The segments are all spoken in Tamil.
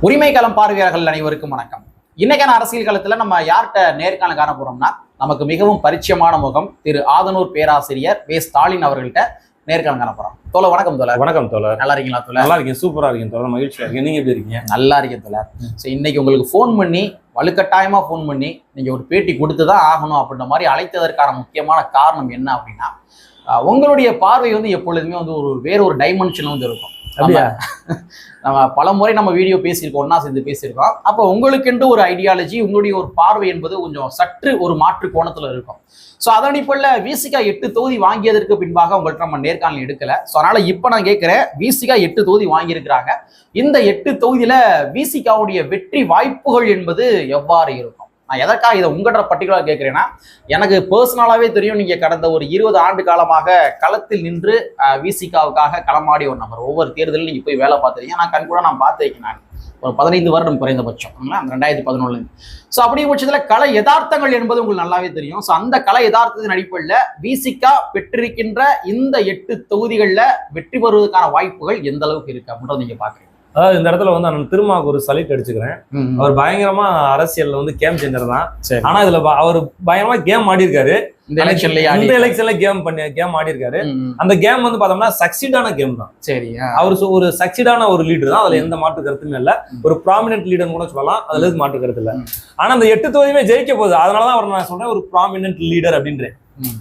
உரிமை களம் பார்வையாளர்கள் அனைவருக்கும் வணக்கம். இன்னைக்கான அரசியல் களத்துல நம்ம யார்கிட்ட நேர்காணல் காண போறோம்னா, நமக்கு மிகவும் பரிச்சயமான முகம் திரு ஆதனூர் பேராசிரியர் வே ஸ்டாலின் அவர்கள்ட்ட நேர்காணல் காண போறோம். தோழர் வணக்கம். தோழர் வணக்கம். தோழர் நல்லா இருக்கீங்களா? தோழர் நல்லா இருக்கேன், சூப்பரா இருக்கேன் தோழர், மகிழ்ச்சியா இருக்கேன். நீங்க எப்படி இருக்கீங்க? நல்லா இருக்கேன் தோழர். ஸோ இன்னைக்கு உங்களுக்கு ஃபோன் பண்ணி வலுக்கட்டாயமா ஃபோன் பண்ணி நீங்க ஒரு பேட்டி கொடுத்துதான் ஆகணும் அப்படின்ற மாதிரி அழைத்ததற்கான முக்கியமான காரணம் என்ன அப்படின்னா, உங்களுடைய பார்வை வந்து எப்பொழுதுமே வந்து வேற ஒரு டைமென்ஷன் வந்து இருக்கும். நம்ம பல முறை நம்ம வீடியோ பேசியிருக்கோம், ஒன்னா சேர்ந்து பேசியிருக்கோம். அப்போ உங்களுக்கென்று ஒரு ஐடியாலஜி, உங்களுடைய ஒரு பார்வை என்பது கொஞ்சம் சற்று ஒரு மாற்று கோணத்துல இருக்கும். ஸோ அதன் அடிப்படையில் விசிகா 8 தொகுதி வாங்கியதற்கு பின்பாக உங்கள்கிட்ட நம்ம நேர்காணல் எடுக்கல. ஸோ அதனால இப்போ நான் கேட்கிறேன், விசிகா 8 தொகுதி வாங்கியிருக்கிறாங்க. இந்த 8 தொகுதியில விசிகாவுடைய வெற்றி வாய்ப்புகள் என்பது எவ்வாறு இருக்கும்? நான் எதற்காக இதை உங்கள்கிட்ட பர்டிகுலராக கேட்குறேன்னா, எனக்கு பர்சனலாகவே தெரியும், நீங்கள் கடந்த ஒரு 20 ஆண்டு காலமாக களத்தில் நின்று விசிகாவுக்காக களமாடிய ஒரு நபர். ஒவ்வொரு தேர்தலில் நீங்கள் போய் வேலை பார்த்துருக்கீங்க. நான் கண்கூட நான் பார்த்துருக்கேன். நான் ஒரு 15 வருடம் குறைந்தபட்சம் 2011. ஸோ அப்படிங்கிற பட்சத்தில் கலை யதார்த்தங்கள் என்பது உங்களுக்கு நல்லாவே தெரியும். ஸோ அந்த கலை யதார்த்தத்தின் அடிப்படையில் விசிகா பெற்றிருக்கின்ற இந்த 8 தொகுதிகளில் வெற்றி பெறுவதற்கான வாய்ப்புகள் எந்த அளவுக்கு இருக்கு அப்படின்றத நீங்க பாக்குறீங்க? அதாவது இந்த இடத்துல வந்து நான் திருமாவுக்கு ஒரு சலிட் அடிச்சுக்கிறேன். அவர் பயங்கரமா அரசியல்ல வந்து கேம் சேஞ்சர் தான். ஆனா இதுல அவர் பயங்கரமா கேம் ஆடி இருக்காரு. இந்த எலெக்ஷன்ல கேம் ஆடி இருக்காரு. அந்த கேம் வந்து பார்த்தோம்னா சக்சீடான கேம் தான். சரி, அவர் ஒரு சக்சீடான ஒரு லீடர் தான். அதுல எந்த மாற்று கருத்துமே இல்ல. ஒரு ப்ராமினன்ட் லீடர் கூட சொல்லலாம், அதுல எது மாற்று கருத்து இல்ல. ஆனா அந்த 8 தொகுதியுமே ஜெயிக்க போகுது. அதனாலதான் அவர் நான் சொல்றேன் ஒரு ப்ராமினன்ட் லீடர் அப்படின்றேன்.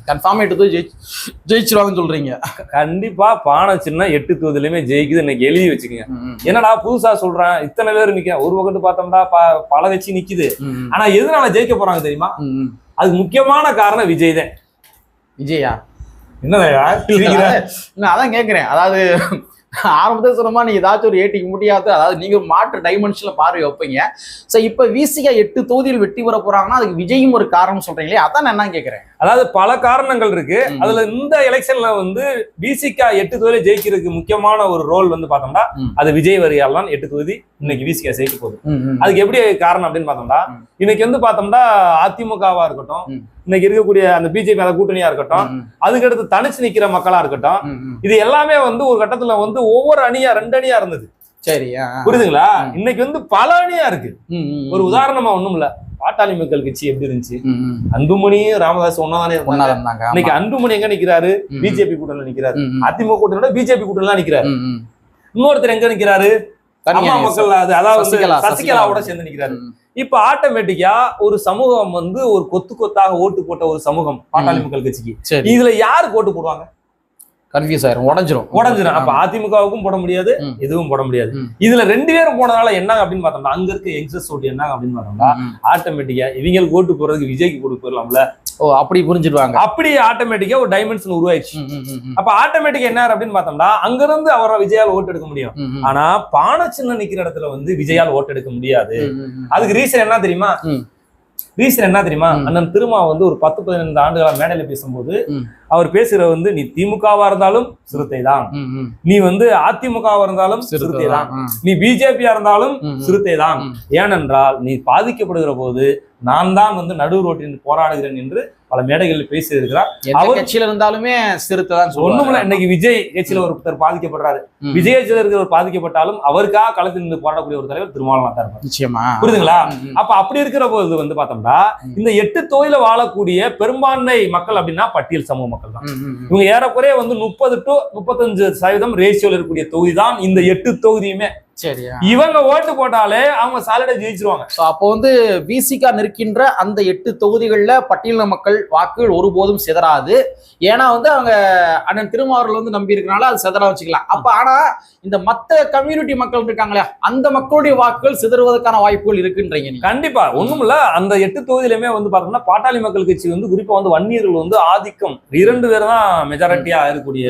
கன்ஃபார்ம் 8 தொகுதி ஜெயிச்சிருவாங்கன்னு சொல்றீங்க? கண்டிப்பா பானை சின்ன 8 தொகுதியிலுமே ஜெயிக்குது. இன்னைக்கு எழுதி வச்சுக்கோங்க. என்னடா புதுசா சொல்றேன், இத்தனை பேர் நிக்க ஒரு பக்கத்து பார்த்தோம்னா பல கட்சி நிக்குது. ஆனா எதனால ஜெயிக்க போறாங்க தெரியுமா? அதுக்கு முக்கியமான காரணம் விஜய் தான். விஜயா? என்னதா அதான் கேட்கிறேன். அதாவது ஆரம்பத்தில் சொன்னமா நீங்க ஏதாச்சும் ஒரு ஏட்டிக்கு முடியாது, அதாவது நீங்க ஒரு மாற்று டைமென்ஷன்ல பார்வை வைப்பீங்க. ஸோ இப்ப விசிகா 8 தொகுதியில் வெற்றி பெற போறாங்கன்னா அதுக்கு விஜயும் ஒரு காரணம் சொல்றீங்களே, அதான் நான் என்ன கேட்கிறேன். அதாவது பல காரணங்கள் இருக்கு. அதுல இந்த எலெக்ஷன்ல வந்து விசிகா 8 தொகுதியில ஜெயிக்கிறதுக்கு முக்கியமான ஒரு ரோல் வந்து பார்த்தோம்னா அது விஜய் வரியால் தான் 8 தொகுதி இன்னைக்கு விசிகா ஜெயிக்க போகுது. அதுக்கு எப்படி காரணம் அப்படின்னு பார்த்தோம்னா, இன்னைக்கு வந்து பார்த்தோம்னா அதிமுகவா இருக்கட்டும், இன்னைக்கு இருக்கக்கூடிய அந்த பிஜேபி அந்த கூட்டணியா இருக்கட்டும், அதுக்கு அடுத்து தனிச்சு நிக்கிற மக்களா இருக்கட்டும், இது எல்லாமே வந்து ஒரு கட்டத்துல வந்து ஒவ்வொரு அணியா 2 அணியா இருந்தது. சரி, புரியுதுங்களா? இன்னைக்கு வந்து பல அணியா இருக்கு. ஒரு உதாரணமா ஒண்ணும் இல்ல, பாட்டாளி மக்கள் கட்சி எப்படி இருந்துச்சு? அன்புமணியும் ராமதாஸ் ஒன்னாதானே இருந்தாங்க. இன்னைக்கு அன்புமணி எங்க நிக்கிறாரு? பிஜேபி கூட்டணியில நிக்கிறாரு. அதிமுக கூட்டணியோட பிஜேபி கூட்டணிலாம் நிக்கிறாரு. இன்னொருத்தர் எங்க நிக்கிறாரு? அம்மா மக்கள், அதாவது சசிகலாவோட சேர்ந்து நிக்கிறாரு. இப்ப ஆட்டோமேட்டிக்கா ஒரு சமூகம் வந்து ஒரு கொத்தாக ஓட்டு போட்ட ஒரு சமூகம் பாட்டாளி மக்கள் கட்சிக்கு. இதுல யாருக்கு ஓட்டு போடுவாங்க? கன்ஃபியூஸ் ஆயிரும், உடஞ்சிரும். அப்ப அதிமுகவுக்கும் போட முடியாது, எதுவும் போட முடியாது. இதுல 2 பேரும் போனதால என்ன அப்படின்னு பார்த்தோம்னா, அங்க இருக்க யங்ஸ்டர்ஸ் ஓட்டு என்ன அப்படின்னு பார்த்தோம்னா, ஆட்டோமேட்டிக்கா இவங்களுக்கு ஓட்டு போறதுக்கு விஜய்க்கு ஓட்டு போயிடலாம்ல. ஓ, அப்படி புரிஞ்சிடுவாங்க. அப்படி ஆட்டோமேட்டிக்கா ஒரு டைமென்ஷன் உருவாயிடுச்சு. அப்ப ஆட்டோமேட்டிக்கா என்ன அப்படின்னு பார்த்தோம்னா, அங்க இருந்து அவரை விஜயால் ஓட்டு எடுக்க முடியும். ஆனா பானை சின்ன நிக்கிற இடத்துல வந்து விஜயால் ஓட்டு எடுக்க முடியாது. அதுக்கு ரீசன் என்ன தெரியுமா? அண்ணன் திருமா வந்து ஒரு 10-15 ஆண்டுகளா மேடையில பேசும்போது அவர் பேசுற வந்து, நீ திமுகவா இருந்தாலும் சிறுத்தை தான், நீ வந்து அதிமுகவா இருந்தாலும் சிறுத்தை தான், நீ பிஜேபியா இருந்தாலும் சிறுத்தை தான், ஏனென்றால் நீ பாதிக்கப்படுகிற போது நான் தான் வந்து நடு ரோட்டில் போராடுகிறேன் என்று பல மேடைகளில் பேசியிருக்கிறார். அவர் கட்சியில இருந்தாலுமே சிறுத்தை தான். ஒண்ணுமில்ல, இன்னைக்கு விஜய் கட்சியில ஒருத்தர் பாதிக்கப்படுறாரு. விஜய் கட்சியில இருக்கிறவர் பாதிக்கப்பட்டாலும் அவருக்காக களத்தில் நின்று போராடக்கூடிய ஒரு தலைவர் திருமாவளவன் தான் இருப்பார். நிச்சயமா, புரியுதுங்களா? அப்ப அப்படி இருக்கிற போது வந்து பார்த்தோம்னா, இந்த 8 தொகுதியில வாழக்கூடிய பெரும்பான்மை மக்கள் அப்படின்னா பட்டியல் சமூக மக்கள் தான். இவங்க ஏறக்குறைய வந்து 30 to 35% ரேஷியோல இருக்கக்கூடிய தொகுதி தான் இந்த 8 தொகுதியுமே. சரியா, இவங்க ஓட்டு போட்டாலே அவங்க சாலிடா ஜெயிச்சிருவாங்க. அப்போ வந்து விசிகா நிற்கின்ற அந்த 8 தொகுதிகளில் பட்டியலின மக்கள் வாக்குகள் ஒருபோதும் சிதறாது. ஏன்னா வந்து அவங்க அண்ணன் திருமாவர்கள் வந்து நம்பி இருக்கனால அது சிதற வச்சுக்கலாம். அப்ப ஆனா இந்த மத்த கம்யூனிட்டி மக்கள் இருக்காங்களே, அந்த மக்களுடைய வாக்குகள் சிதறுவதற்கான வாய்ப்புகள் இருக்குன்றீங்க? கண்டிப்பா. ஒண்ணுமில்ல, அந்த 8 தொகுதியிலுமே வந்து பார்த்தோம்னா பாட்டாளி மக்கள் கட்சி வந்து குறிப்பா வந்து வன்னியர்கள் வந்து ஆதிக்கம் 2 பேர் தான் மெஜாரிட்டியா இருக்கக்கூடிய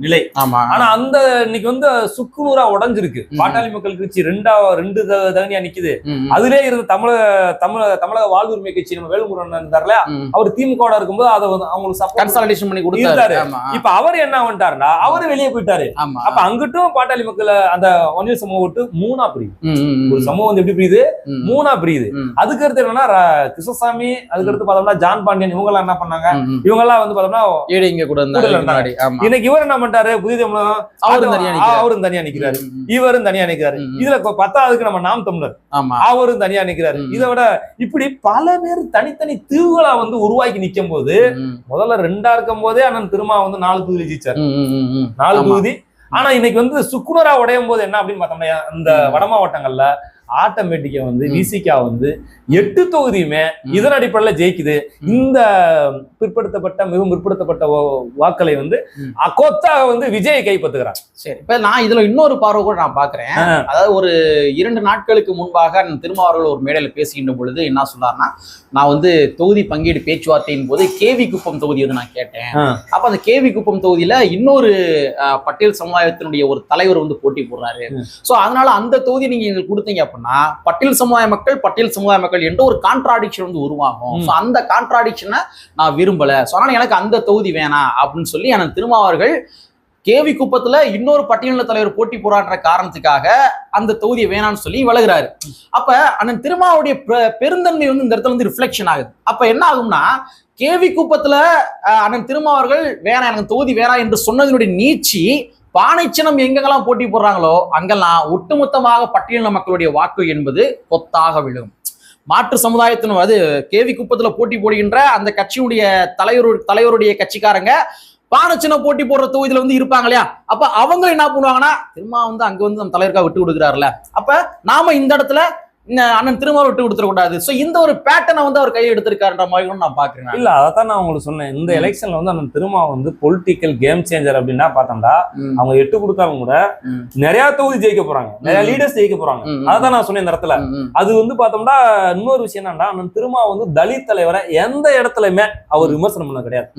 நிலை. ஆமா. ஆனா அந்த இன்னைக்கு வந்து சுக்குநூறா உடஞ்சிருக்கு. பாட்டாளி மக்கள் கட்சி 2 தகுதியா நிக்குது. அதுல இருந்த தமிழக வாழ்வுரிமை கட்சி நம்ம வேலுமுருகன் இருந்தார்ல, அவர் திமுக இருக்கும்போது அதை அவங்களுக்கு கன்சாலிடேஷன் பண்ணி கொடுத்தாரு. இப்ப அவர் என்ன பண்ணிட்டாருன்னா, அவரு வெளியே போயிட்டாரு. அப்ப அங்கிட்டும் பாட்டாளி மக்கள் அந்த வன்னியர் சமூகம் விட்டு 3ஆ பிரியுது. ஒரு சமூகம் வந்து எப்படி பிரியுது? 3ஆ பிரியுது. அதுக்கு அடுத்து என்னன்னா கிருஷ்ணசாமி, அதுக்கு அடுத்து பார்த்தோம்னா ஜான் பாண்டியன், இவங்க எல்லாம் என்ன பண்ணாங்க? இவங்க எல்லாம் வந்து பார்த்தோம்னா இன்னைக்கு இவர் என்ன பண்ணிட்டாரு? புதிய அவரும் தனியா நிக்கிறாரு, இவரும் தனியா நிக்கிறாரு. நிக்கிறாரு. இதுல 10ஆவதுக்கு நம்ம நாம் தமிழர் அவரும் தனியா நிக்கிறாரு. இதை விட இப்படி பல பேர் தனித்தனி தீவுகளா வந்து உருவாக்கி நிக்கும் போது முதல்ல 2ஆ இருக்கும் போதே அண்ணன் திருமா வந்து 4 தொகுதி ஜெயிச்சாரு. 4 தொகுதி. ஆனா இன்னைக்கு வந்து சுக்குனரா உடையும் போது என்ன அப்படின்னு பார்த்தோம்னா இந்த வட மாவட்டங்கள்ல ஆட்டோமேட்டிக்கா வந்து விசிகா வந்து 8 தொகுதியுமே இதன் அடிப்படையில் ஜெயிக்குது. இந்த பிற்படுத்தப்பட்ட மிகவும் பிற்படுத்தப்பட்ட வாக்களை வந்து கொத்தாக வந்து விஜய் கைப்பற்றுகிறார். சரி, இப்ப நான் இதுல இன்னொரு பார்வை கூட நான் பாக்குறேன். அதாவது ஒரு 2 நாட்களுக்கு முன்பாக திருமாவர்கள் ஒரு மேடையில பேசுகின்ற பொழுது என்ன சொன்னார்னா, நான் வந்து தொகுதி பங்கீடு பேச்சுவார்த்தையின் போது கேவி குப்பம் தொகுதி வந்து நான் கேட்டேன். அப்ப அந்த கேவி குப்பம் தொகுதியில இன்னொரு பட்டியல் சமுதாயத்தினுடைய ஒரு தலைவர் வந்து போட்டி போடுறாரு. சோ அதனால அந்த தொகுதி நீங்க எங்களுக்கு கொடுத்தீங்க அப்படின்னா பட்டியல் சமுதாய மக்கள் என்ற ஒரு கான்ட்ராடிக்ஷன் வந்து உருவாகும். அந்த கான்ட்ராடிக்ஷனை நான் விரும்பல. அதனால எனக்கு அந்த தொகுதி வேணாம் அப்படின்னு சொல்லி அண்ணன் திருமாவர்கள் கேவி குப்பத்துல இன்னொரு பட்டியலின தலைவர் போட்டி போராடுற காரணத்துக்காக அந்த தொகுதியை வேணான்னு சொல்லி விலகுறாரு. அப்ப அண்ணன் திருமாவுடைய பெருந்தன்மை வந்து இந்த இடத்துல வந்து ரிஃப்ளெக்ஷன் ஆகுது. அப்ப என்ன ஆகும்னா, கேவி குப்பத்துல அண்ணன் திருமாவர்கள் வேணாம், எனக்கு தொகுதி வேணாம் என்று சொன்னதனுடைய நீட்சி பானைச்சினம் எங்கெல்லாம் போட்டி போடுறாங்களோ அங்கெல்லாம் ஒட்டுமொத்தமாக பட்டியலின மக்களுடைய வாக்கு என்பது கொத்தாக விழும். மாற்று சமுதாயத்தின் அது கேவி குப்பத்துல போட்டி போடுகின்ற அந்த கட்சியுடைய தலைவருடைய கட்சிக்காரங்க பானைச்சினம் போட்டி போடுற தொகுதியில வந்து இருப்பாங்க இல்லையா? அப்ப அவங்க என்ன பண்ணுவாங்கன்னா, திரும்ப வந்து அங்க வந்து நம்ம தலைவருக்காக விட்டு கொடுக்குறாருல, அப்ப நாம இந்த இடத்துல அண்ணன் திரும்ப விட்டு கொடுத்துடக்கூடாது. சோ இந்த ஒரு பேட்டர்னை வந்து அவர் கையை எடுத்திருக்காருன்ற மாதிரி நான் பாக்குறேன். இல்ல அதான் நான் உங்களுக்கு சொன்னேன், இந்த எலெக்ஷன்ல வந்து அண்ணன் திரும்ப வந்து பொலிட்டிக்கல் கேம் சேஞ்சர் அப்படின்னா பார்த்தோம்டா, அவங்க 8 கொடுத்தாலும் கூட நிறைய தொகுதி ஜெயிக்க போறாங்க, நிறைய லீடர்ஸ் ஜெயிக்க போறாங்க. அதான் நான் சொன்னேன் இந்த இடத்துல. அது வந்து பார்த்தோம்னா இன்னொரு விஷயம் என்னன்னா, அண்ணன் திரும்ப வந்து தலித் தலைவரை எந்த இடத்துலயுமே அவர் விமர்சனம் பண்ண கிடையாது.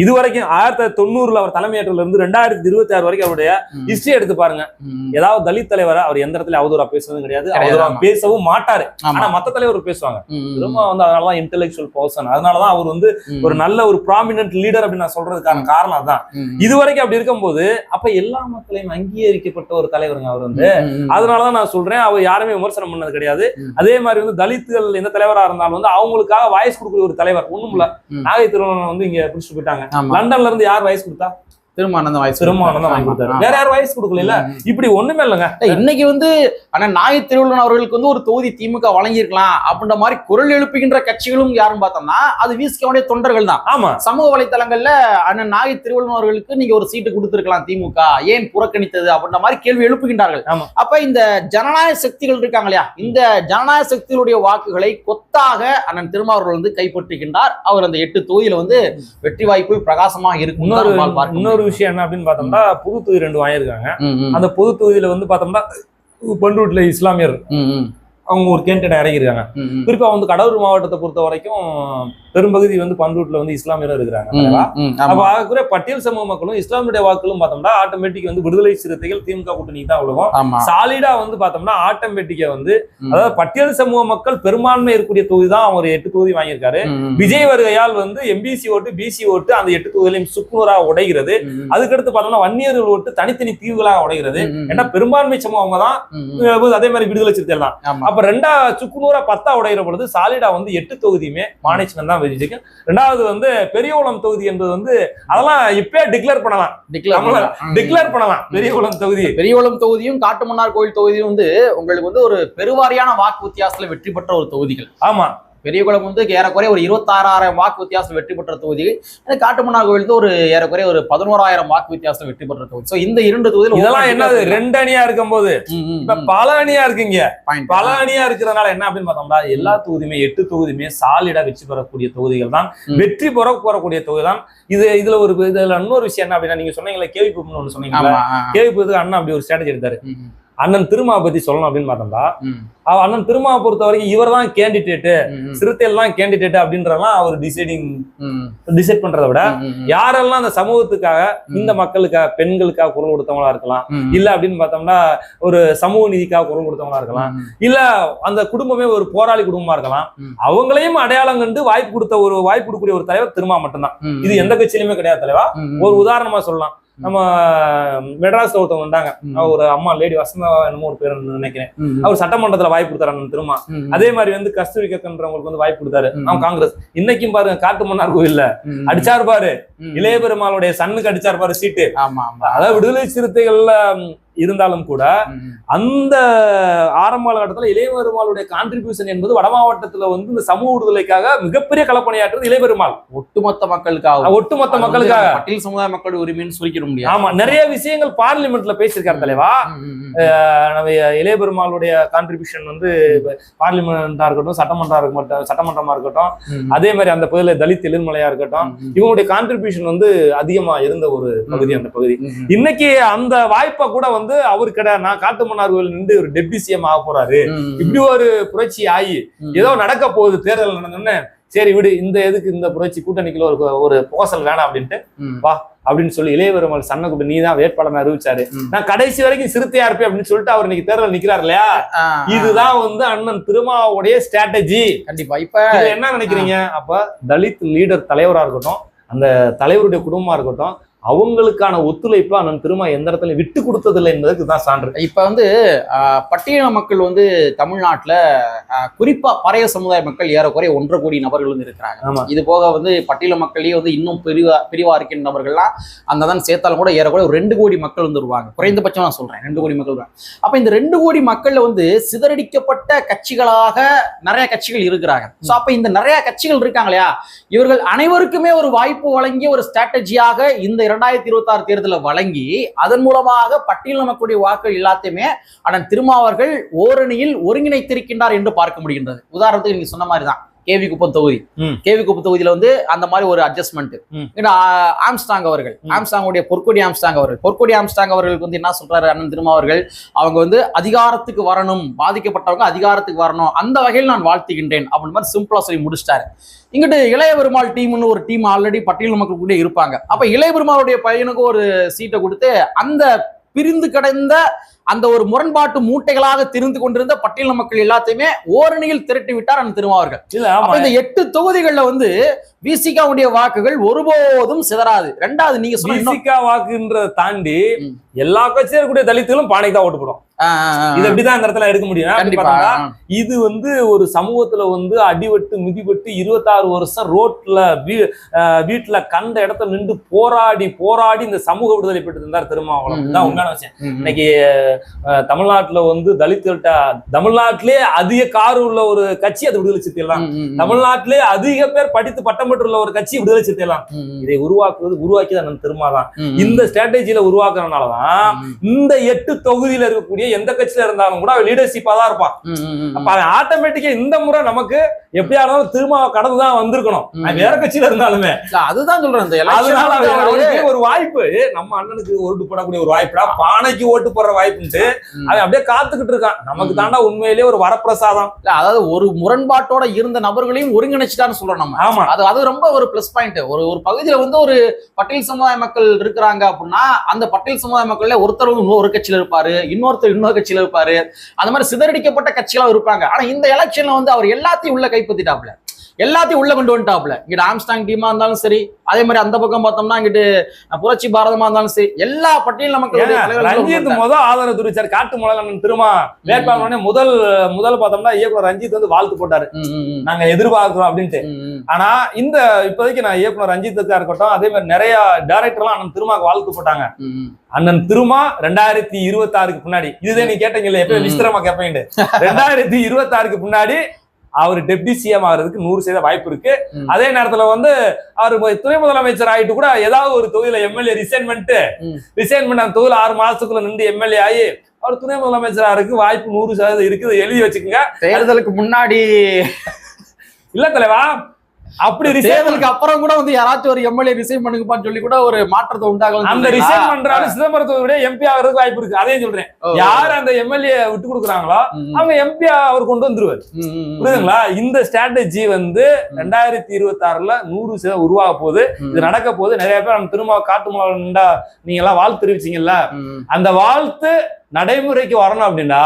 இது வரைக்கும் 1990 அவர் தலைமையேற்றல இருந்து 2026 வரைக்கும் அவருடைய ஹிஸ்டரி எடுத்து பாருங்க. ஏதாவது தலித் தலைவரை அவர் எந்த இடத்துல அவதூறா பேசுறதும் கிடையாது, அவதூறா பேசவும் மாட்டாரு. ஆனா மத்த தலைவர் பேசுவாங்க. திரும்ப வந்து அதனாலதான் இன்டெலெக்சுவல் பர்சன், அதனாலதான் அவர் வந்து ஒரு நல்ல ஒரு ப்ராமினன்ட் லீடர் அப்படின்னு நான் சொல்றதுக்கான காரணம் அதான். இதுவரைக்கும் அப்படி இருக்கும்போது அப்ப எல்லா மக்களையும் அங்கீகரிக்கப்பட்ட ஒரு தலைவருங்க அவர் வந்து. அதனாலதான் நான் சொல்றேன், அவர் யாருமே விமர்சனம் பண்ணது கிடையாது. அதே மாதிரி வந்து தலித்துகள் எந்த தலைவரா இருந்தாலும் வந்து அவங்களுக்காக வாய்ஸ் கொடுக்கக்கூடிய ஒரு தலைவர். ஒண்ணும் இல்ல, நாகை திருமணம் வந்து இங்க பிடிச்சிட்டு போயிட்டாங்க. லண்டன்ல இருந்து யார் வாய்ஸ் கொடுத்தா? திருமானந்தம் வாங்கி கொடுத்தாரு. வேற யாரும் வயசு கொடுக்கல. இப்படி ஒண்ணுமே இல்லைங்க. இன்னைக்கு வந்து ஆனா நாகை திருவள்ளுவன் அவர்களுக்கு வந்து ஒரு தொகுதி திமுக வழங்கியிருக்கலாம் அப்படின்ற மாதிரி குரல் எழுப்புகின்ற கட்சிகளும் யாரும் பார்த்தோம்னா அது விசிகாவுடைய தொண்டர்கள் தான். ஆமா, சமூக வலைத்தளங்கள்ல அண்ணன் நாகை திருவள்ளுவன் அவர்களுக்கு நீங்க ஒரு சீட்டு கொடுத்திருக்கலாம், திமுக ஏன் புறக்கணித்தது அப்படின்ற மாதிரி கேள்வி எழுப்புகின்றார்கள். அப்ப இந்த ஜனநாயக சக்திகள் இருக்காங்க இல்லையா, இந்த ஜனநாயக சக்திகளுடைய வாக்குகளை கொத்தாக அண்ணன் திருமாவர்கள் வந்து கைப்பற்றுகின்றார். அவர் அந்த 8 தொகுதியில வந்து வெற்றி வாய்ப்பு பிரகாசமாக இருக்கு. இன்னொரு விஷயம் என்ன அப்படின்னு பார்த்தோம்னா, புது தொகுதி 2 வாங்கியிருக்காங்க. அந்த பொது தொகுதியில வந்து பார்த்தோம்னா பண்ருட்டில இஸ்லாமியர் அவங்க ஒரு கேண்டிடேட் இறங்கியிருக்காங்க. குறிப்பா வந்து கடலூர் மாவட்டத்தை பொறுத்த வரைக்கும் பெரும்பகுதி வந்து பண்ருட்டில் வந்து இஸ்லாமியரும் இருக்கிறாங்க. அப்ப ஆகக்கூடிய பட்டியல் சமூக மக்களும் இஸ்லாமிய வாக்குகளும் பார்த்தோம்னா ஆட்டோமேட்டிக் வந்து விடுதலை சிறுத்தைகள் திமுக கூட்டணி தான் விழுகும். சாலிடா வந்து பார்த்தோம்னா ஆட்டோமேட்டிக்கா வந்து அதாவது பட்டியல் சமூக மக்கள் பெரும்பான்மை இருக்கக்கூடிய தொகுதி தான் அவர் 8 தொகுதி வாங்கியிருக்காரு. விஜய் வருகையால் வந்து எம்பிசி ஓட்டு பிசி ஓட்டு அந்த 8 தொகுதியிலையும் சுக்குநூறாக உடைகிறது. அதுக்கடுத்து பார்த்தோம்னா வன்னியர்கள் ஓட்டு தனித்தனி தீவுகளாக உடைகிறது. ஏன்னா பெரும்பான்மை சமூகம் தான், அதே மாதிரி விடுதலை சிறுத்தைகள் தான். அப்ப 2 சுக்குநூறா 10 உடைகிற பொழுது சாலிடா வந்து 8 தொகுதியுமே மாநிலம் தான் வெஜிக்கு. 2வது வந்து பெரியகுளம் தொகுதி என்பது வந்து அதெல்லாம் இப்பே டிக்ளேர் பண்ணலாம். பெரியகுளம் தொகுதியும் காட்டுமன்னார் கோயில் தொகுதியும் வந்து உங்களுக்கு வந்து ஒரு பெருவாரியான வாக்கு வித்தியாசத்துல வெற்றி பெற்ற ஒரு தொகுதிகள். ஆமா, பெரியகுளம் வந்து ஏறக்குறைய ஒரு 26,000 வாக்கு வித்தியாசம் வெற்றி பெற்ற தொகுதி. காட்டுமன்னார் கோயில் ஒரு ஏறக்குறைய ஒரு 11,000 வாக்கு வித்தியாசம் வெற்றி பெற்ற தொகுதி. சோ இந்த 2 தொகுதியில் இதெல்லாம் என்னது 2 அணியா இருக்கும் போது இப்ப பல அணியா இருக்குங்க. பல அணியா இருக்கிறதுனால என்ன அப்படின்னு பார்த்தோம்னா எல்லா தொகுதியுமே 8 தொகுதியுமே சாலிடா வெற்றி பெறக்கூடிய தொகுதிகள் தான், வெற்றி பெறக்கூடிய தொகுதி தான். இதுல இன்னொரு விஷயம் என்ன அப்படின்னா, நீங்க சொன்னீங்களா கேவி ஒண்ணு சொன்னீங்களா, கேவி அண்ணா அப்படி ஒரு ஸ்ட்ராட்டஜி எடுத்தாரு. அண்ணன் திருமாவை பத்தி சொல்லணும் அப்படின்னு பார்த்தோம்னா, அண்ணன் திருமாவை பொறுத்த வரைக்கும் இவர் தான் கேண்டிடேட்டு, சிறுத்தைகள் தான் கேண்டிடேட் அப்படின்றதெல்லாம் அவர் டிசைட் பண்றதை விட யாரெல்லாம் அந்த சமூகத்துக்காக இந்த மக்களுக்காக பெண்களுக்காக குரல் கொடுத்தவங்களா இருக்கலாம், இல்ல அப்படின்னு பார்த்தோம்னா ஒரு சமூக நீதிக்காக குரல் கொடுத்தவங்களா இருக்கலாம், இல்ல அந்த குடும்பமே ஒரு போராளி குடும்பமா இருக்கலாம், அவங்களையும் அடையாளம் கண்டு வாய்ப்பு கொடுக்கக்கூடிய ஒரு தலைவர் திருமா மட்டும்தான். இது எந்த கட்சியிலுமே கிடையாது தலைவா. ஒரு உதாரணமா சொல்லலாம், நம்ம மெட்ராஸ்ல ஒருத்தவங்க வந்தாங்க, ஒரு அம்மா லேடி வசந்தா என்னமோ ஒரு பேர் நினைக்கிறேன், அவர் சட்டமன்றத்துல வாய்ப்பு கொடுத்தாரு திரும்ப. அதே மாதிரி வந்து கஸ்தூரி கக்கன்றவங்களுக்கு வந்து வாய்ப்பு கொடுத்தாரு அவன் காங்கிரஸ். இன்னைக்கும் பாருங்க காட்டுமன்னார் கோயில்ல அடிச்சாரு பாரு, இளைய பெருமாளுடைய சன்னுக்கு அடிச்சாரு பாரு சீட்டு. அதாவது விடுதலை சிறுத்தைகள்ல இருந்தாலும் கூட அந்த ஆரம்ப காலகட்டத்துல இளைய பெருமாளுடைய கான்ட்ரிபியூஷன் என்பது வட மாவட்டத்துல வந்து இந்த சமூக விடுதலைக்காக மிகப்பெரிய களப்பணியாற்றுறது இளைய பெருமாள். ஒட்டுமொத்த மக்களுக்காக பட்டியல் சமுதாய மக்களுடைய உரிமைன்னு சொல்லிக்க முடியாது. ஆமா, நிறைய விஷயங்கள் பார்லிமெண்ட்ல பேசியிருக்காரு தலைவா. இளைய பெருமாளுடைய கான்ட்ரிபியூஷன் வந்து பார்லிமெண்டா இருக்கட்டும், சட்டமன்றமா இருக்கட்டும், அதே மாதிரி அந்த பகுதியில தலித் எழுமலையா இருக்கட்டும், இவங்களுடைய கான்ட்ரிபியூஷன் வந்து அதிகமா இருந்த ஒரு பகுதி அந்த பகுதி. இன்னைக்கு அந்த வாய்ப்பை கூட வந்து அவரு கிடையாது. நான் காட்டுமன்னார் கோயில் நின்று ஒரு டெப்டி சிஎம் ஆக போறாரு, இப்படி ஒரு புரட்சி ஆகி ஏதோ நடக்க போகுது, தேர்தல் நடந்தோன்னு சரி விடு, இந்த எதுக்கு இந்த புரட்சி, கூட்டணிக்குள்ள ஒரு புகசல் வேணாம் அப்படின்ட்டு வா அப்படின்னு சொல்லி இளைய பெருமாள் சன்ன கூட்ட நீ தான் வேட்பாளர் அறிவிச்சாரு, நான் கடைசி வரைக்கும் சிறுத்தையா இருப்பேன் அப்படின்னு சொல்லிட்டு அவர் இன்னைக்கு தேர்தல் நிக்கிறாரு இல்லையா. இதுதான் வந்து அண்ணன் திருமாவுடைய ஸ்ட்ராட்டஜி. கண்டிப்பா. இப்ப என்ன நினைக்கிறீங்க? அப்ப தலித் லீடர் தலைவரா இருக்கட்டும், அந்த தலைவருடைய குடும்பமா இருக்கட்டும், அவங்களுக்கான ஒத்துழைப்பு அண்ணன் திருமா எந்த இடத்துல விட்டு கொடுத்ததில்லை என்பதற்கு தான் சான்று. இப்ப வந்து பட்டியல மக்கள் வந்து தமிழ்நாட்டுல குறிப்பா பறைய சமுதாய மக்கள் ஏறக்குறைய 1.5 கோடி நபர்கள் வந்து இருக்கிறாங்க. இது போக வந்து பட்டியல மக்களே வந்து இன்னும் பிரிவா இருக்கின்ற நபர்கள்லாம் அந்த தான் சேர்த்தாலும் கூட ஏறக்குறைய ஒரு 2 கோடி மக்கள் வந்து வருவாங்க. குறைந்தபட்சம் நான் சொல்றேன் 2 கோடி மக்கள் வருவாங்க. அப்ப இந்த 2 கோடி மக்கள்ல வந்து சிதறடிக்கப்பட்ட கட்சிகளாக நிறைய கட்சிகள் இருக்கிறாங்க. சோ அப்ப இந்த நிறைய கட்சிகள் இருக்காங்க இல்லையா, இவர்கள் அனைவருக்குமே ஒரு வாய்ப்பு வழங்கிய ஒரு ஸ்ட்ராட்டஜியாக இந்த 2026 தேர்தலில் வழங்கி அதன் மூலமாக பட்டியல் மக்களுடைய வாக்குகள் எல்லாத்தையுமே அண்ணன் திருமாவர்கள் ஓரணியில் ஒருங்கிணைத்திருக்கின்றார் என்று பார்க்க முடிகின்றது. உதாரணத்துக்கு நீங்க சொன்ன மாதிரி தான் கேவி குப்பம் தொகுதியில வந்து அந்த மாதிரி ஒரு அட்ஜஸ்ட்மெண்ட். ஆம்ஸ்டாங் அவர்கள், ஆம்ஸ்டாங்குடைய பொற்கொடி ஆம்ஸ்டாங் அவர்களுக்கு வந்து என்ன சொல்றாரு அண்ணன் திருமாவர்கள், அவங்க வந்து அதிகாரத்துக்கு வரணும், பாதிக்கப்பட்டவங்க அதிகாரத்துக்கு வரணும், அந்த வகையில் நான் வாழ்த்துகின்றேன் அப்படின்னு மாதிரி சிம்பிளா சொல்லி முடிச்சிட்டாரு. இங்கிட்டு இளைய பெருமாள் டீம்னு ஒரு டீம் ஆல்ரெடி பட்டியல் மக்கள் கூட இருப்பாங்க. அப்ப இளைய பெருமாளுடைய பையனுக்கு ஒரு சீட்டை கொடுத்து அந்த பிரிந்து கிடந்த அந்த ஒரு முரண்பாட்டு மூட்டைகளாக திரிந்து கொண்டிருந்த பட்டியல் மக்கள் எல்லாத்தையுமே ஓரணியில் திரட்டி விட்டார் அந்த திருமாவர்கள். இந்த 8 தொகுதிகள்ல வந்து விசிகாவுடைய வாக்குகள் ஒருபோதும் சிதறாது. ரெண்டாவது நீங்க விசிகா வாக்குன்றதை தாண்டி எல்லா கட்சியும் இருக்கக்கூடிய தலித்துகளும் பானைக்கு தான் ஓட்டு போடும். இது எப்படிதான் இந்த இடத்துல எடுக்க முடியும்? இது வந்து ஒரு சமூகத்துல வந்து அடிபட்டு மிதிபட்டு 26 வருஷம் ரோட்ல வீட்டுல கண்ட இடத்துல நின்று போராடி இந்த சமூக விடுதலை பெற்று இருந்தார் திருமாவளவன். தான் உண்மையான விஷயம். இன்னைக்கு தமிழ்நாட்டுல வந்து தலித்துகள்கிட்ட தமிழ்நாட்டிலே அதிக காரு உள்ள ஒரு கட்சி அது விடுதலை சிறுத்தைகள். தமிழ்நாட்டிலே அதிக பேர் படித்து பட்டம் பெற்றுள்ள ஒரு கட்சி விடுதலை சிறுத்தைகள். இதை உருவாக்கியது அண்ணன் திருமா தான். இந்த ஸ்ட்ராட்டஜியில உருவாக்குறதுனாலதான் இந்த 8 தொகுதியில இருக்கக்கூடிய எந்த கட்சியில இருந்தாலும் கூட லீடர்ஷிப்பா தான் இருப்பான். அப்ப ஆட்டோமேட்டிக்கா இந்த முறை நமக்கு எப்படியா இருந்தாலும் திருமாவை கடந்துதான் வந்திருக்கணும், வேற கட்சியில இருந்தாலுமே. அதுதான் சொல்றேன், ஒரு வாய்ப்பு நம்ம அண்ணனுக்கு ஓட்டு போடக்கூடிய ஒரு வாய்ப்புடா, பானைக்கு ஓட்டு போடுற வாய்ப்புன்ட்டு அவன் அப்படியே காத்துக்கிட்டு இருக்கான். நமக்கு தாண்டா உண்மையிலேயே ஒரு வரப்பிரசாதம். அதாவது ஒரு முரண்பாட்டோட இருந்த நபர்களையும் ஒருங்கிணைச்சுட்டான்னு சொல்றோம் நம்ம. ஆமா, அது ரொம்ப ஒரு பிளஸ் பாயிண்ட். ஒரு பகுதியில வந்து ஒரு பட்டியல் சமுதாய மக்கள் இருக்கிறாங்க அப்படின்னா அந்த பட்டியல் சமுதாய மக்கள்ல ஒருத்தர் ஒரு கட்சியில இருப்பாரு, இன்னொருத்தர் இன்னொரு கட்சியில இருப்பாரு, அந்த மாதிரி சிதறடிக்கப்பட்ட கட்சிகளா இருப்பாங்க. ஆனா இந்த எலெக்ஷன்ல வந்து அவர் எல்லாத்தையும் உள்ள கைப்பற்றிட்டாப்ல, எல்லாத்தையும் உள்ள கொண்டு வந்துட்டாப்ல. இங்கிட்ட ஆம்ஸ்டாங் டீமா இருந்தாலும் சரி, அதே மாதிரி அந்த பக்கம் பார்த்தோம்னா இங்கிட்டு புரட்சி பாரதமா இருந்தாலும் சரி, எல்லா பட்டியல் மக்களுடைய ரஞ்சித் முதல் ஆதரவு தெரிவிச்சார். காட்டு மலன் திருமா வேட்பாளர் முதல் பார்த்தோம்னா இயக்குனர் ரஞ்சித் வந்து வாழ்த்து போட்டாரு, நாங்க எதிர்பார்க்கிறோம் அப்படின்ட்டு. ஆனா இந்த இப்போதைக்கு நான் இயக்குனர் ரஞ்சித்துக்கா இருக்கட்டும், அதே மாதிரி நிறைய டைரக்டர்லாம் அண்ணன் திருமாக்கு வாழ்த்து போட்டாங்க. அண்ணன் திருமா 2026க்கு முன்னாடி, இதுதான் நீ கேட்டீங்கல்ல எப்ப விஸ்திரமா கேட்பீங்க, 2026க்கு முன்னாடி அவர் டெப்டி சிஎம் ஆகிறதுக்கு 100% வாய்ப்பு இருக்கு. அதே நேரத்துல வந்து அவர் துணை முதலமைச்சர் ஆயிட்டு கூட ஏதாவது ஒரு தொகுதியில எம்எல்ஏ ரிசைன் பண்ணிட்டு அந்த தொகுதியில 6 மாசத்துக்குள்ள நின்று எம்எல்ஏ ஆகி அவர் துணை முதலமைச்சரா இருக்கு வாய்ப்பு 100% இருக்குது. எழுதி வச்சுக்கோங்க. தேர்தலுக்கு முன்னாடி இல்ல தலைவா, அப்படி தேர்தலுக்கு அப்புறம் கூட வந்து யாராச்சும் ஒரு எம்எல்ஏ ரிசைன் பண்ணுங்கப்பான்னு சொல்லி கூட ஒரு மாற்றத்தை உண்டாகலாம். அந்த ரிசைன் பண்றாலும் சிதம்பரத்தை விட எம்பி ஆகிறதுக்கு வாய்ப்பு இருக்கு. அதையும் சொல்றேன், யார் அந்த எம்எல்ஏ விட்டு கொடுக்குறாங்களோ அவங்க எம்பி அவர் கொண்டு வந்துருவாரு. புரியுதுங்களா? இந்த ஸ்ட்ராட்டஜி வந்து 2026ல 100% உருவாக போகுது. இது நடக்க போகுது. நிறைய பேர் நம்ம திரும்ப காட்டு மலண்டா நீங்க எல்லாம் வாழ்த்து தெரிவிச்சீங்கல்ல, அந்த வாழ்த்து நடைமுறைக்கு வரணும் அப்படின்னா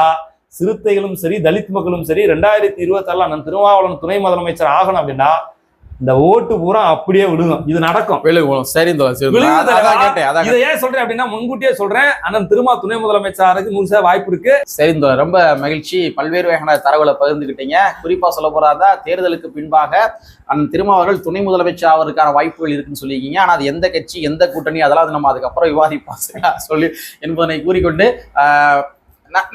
சிறுத்தைகளும் சரி தலித் மக்களும் சரி 2026ல நம்ம திருமாவளவன் துணை முதலமைச்சர் ஆகணும் அப்படின்னா இந்த ஓட்டு பூரா அப்படியே விழுகும். இது நடக்கும். சரி இதை ஏன் சொல்றேன் அப்படின்னா முன்கூட்டியே சொல்றேன், அண்ணன் திருமா துணை முதலமைச்சருக்கு 100% வாய்ப்பு இருக்கு. சரி, ரொம்ப மகிழ்ச்சி. பல்வேறு வகையான தரவுகளை பகிர்ந்துக்கிட்டீங்க. குறிப்பா சொல்ல போறாதா, தேர்தலுக்கு பின்பாக அண்ணன் திருமா அவர்கள் துணை முதலமைச்சர் அவருக்கான வாய்ப்புகள் இருக்குன்னு சொல்லியிருக்கீங்க. ஆனா அது எந்த கட்சி, எந்த கூட்டணி, அதெல்லாம் நம்ம அதுக்கப்புறம் விவாதிப்போம் சொல்லி என்பதனை கூறிக்கொண்டு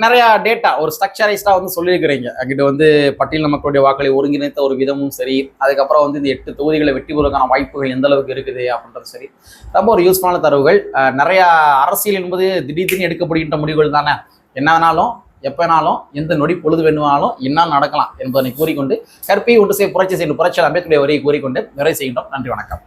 நிறைய டேட்டா ஒரு ஸ்ட்ரக்சரைஸ்டா வந்து சொல்லியிருக்கிறீங்க. அங்கிட்ட வந்து பட்டியல் மக்களுடைய வாக்களை ஒருங்கிணைத்த ஒரு விதமும் சரி, அதுக்கப்புறம் வந்து இந்த 8 தொகுதிகளை வெற்றி பெறுவதற்கான வாய்ப்புகள் எந்த அளவுக்கு இருக்குது அப்படின்றது சரி, ரொம்ப ஒரு யூஸ்ஃபுல்லான தரவுகள். நிறைய அரசியல் என்பது திடீர்னு எடுக்கப்படுகின்ற முடிவுகள் தானே. என்ன வேணாலும் எப்பனாலும் எந்த நொடி பொழுது வேணுமானாலும் என்னால் நடக்கலாம் என்பதனை கூறிக்கொண்டு கற்பி ஒன்று புரட்சி செய்யும் புரட்சி அம்பேத்கருடைய வரியை கூறிக்கொண்டு நிறைவு செய்கின்றோம். நன்றி, வணக்கம்.